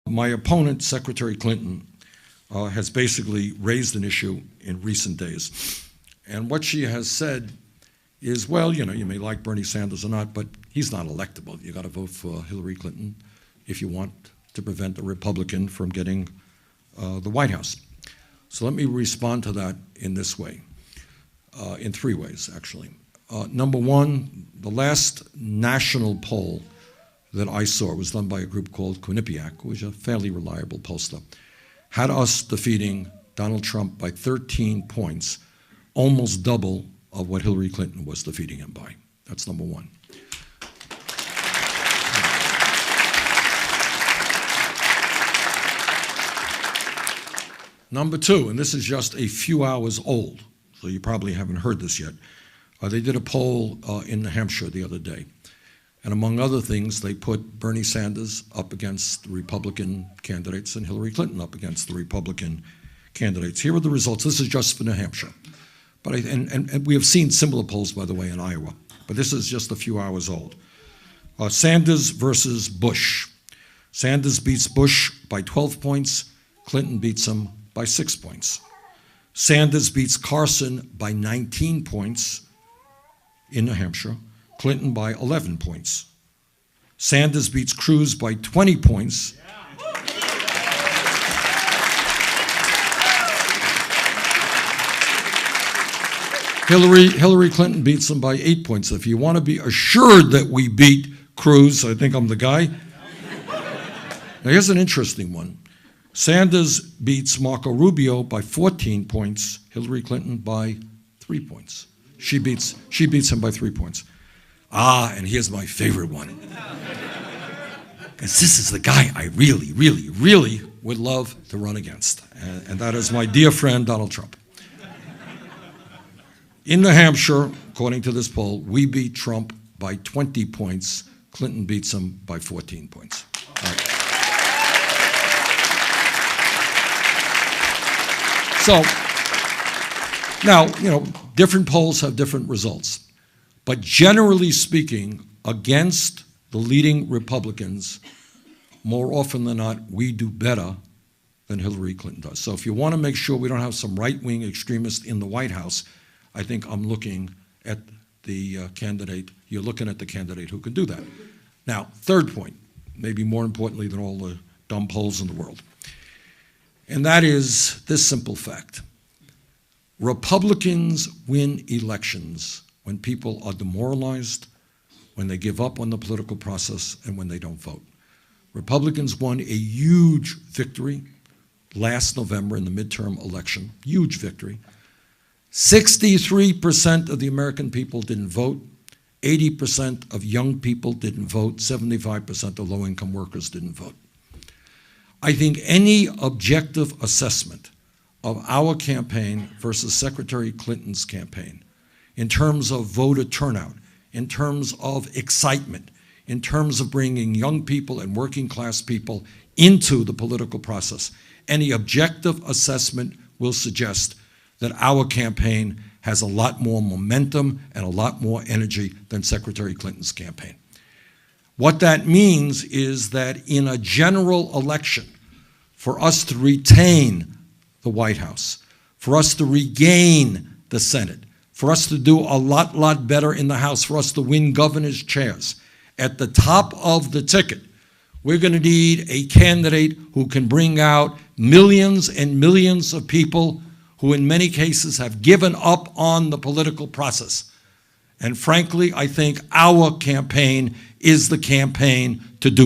My opponent, Secretary Clinton, has basically raised an issue in recent days. And what she has said is, well, you know, you may like Bernie Sanders or not, but he's not electable. You got to vote for Hillary Clinton if you want to prevent a Republican from getting the White House. So let me respond to that in this way, in three ways, actually. Number one, the last national poll that I saw was done by a group called Quinnipiac, which is a fairly reliable pollster, had us defeating Donald Trump by 13 points, almost double of what Hillary Clinton was defeating him by. That's number one. Number two, and this is just a few hours old, so you probably haven't heard this yet. They did a poll in New Hampshire the other day. And among other things, they put Bernie Sanders up against the Republican candidates and Hillary Clinton up against the Republican candidates. Here are the results. This is just for New Hampshire. But and we have seen similar polls, by the way, in Iowa. But this is just a few hours old. Sanders versus Bush. Sanders beats Bush by 12 points. Clinton beats him by 6 points. Sanders beats Carson by 19 points in New Hampshire. Clinton by 11 points. Sanders beats Cruz by 20 points. Hillary Clinton beats him by 8 points. If you want to be assured that we beat Cruz, I think I'm the guy. Now here's an interesting one. Sanders beats Marco Rubio by 14 points. Hillary Clinton by 3 points. She beats him by 3 points. Ah, and here's my favorite one. Because this is the guy I really, really, really would love to run against. And that is my dear friend, Donald Trump. In New Hampshire, according to this poll, we beat Trump by 20 points. Clinton beats him by 14 points. All right. So, now, you know, different polls have different results. But generally speaking, against the leading Republicans, more often than not, we do better than Hillary Clinton does. So if you want to make sure we don't have some right-wing extremist in the White House, I think I'm looking at the candidate, you're looking at the candidate who can do that. Now, third point, maybe more importantly than all the dumb polls in the world, and that is this simple fact. Republicans win elections when people are demoralized, when they give up on the political process, and when they don't vote. Republicans won a huge victory last November in the midterm election, huge victory. 63% of the American people didn't vote, 80% of young people didn't vote, 75% of low-income workers didn't vote. I think any objective assessment of our campaign versus Secretary Clinton's campaign in terms of voter turnout, in terms of excitement, in terms of bringing young people and working class people into the political process, any objective assessment will suggest that our campaign has a lot more momentum and a lot more energy than Secretary Clinton's campaign. What that means is that in a general election, for us to retain the White House, for us to regain the Senate, for us to do a lot better in the House, for us to win governor's chairs, at the top of the ticket, we're going to need a candidate who can bring out millions and millions of people who in many cases have given up on the political process. And frankly, I think our campaign is the campaign to do that.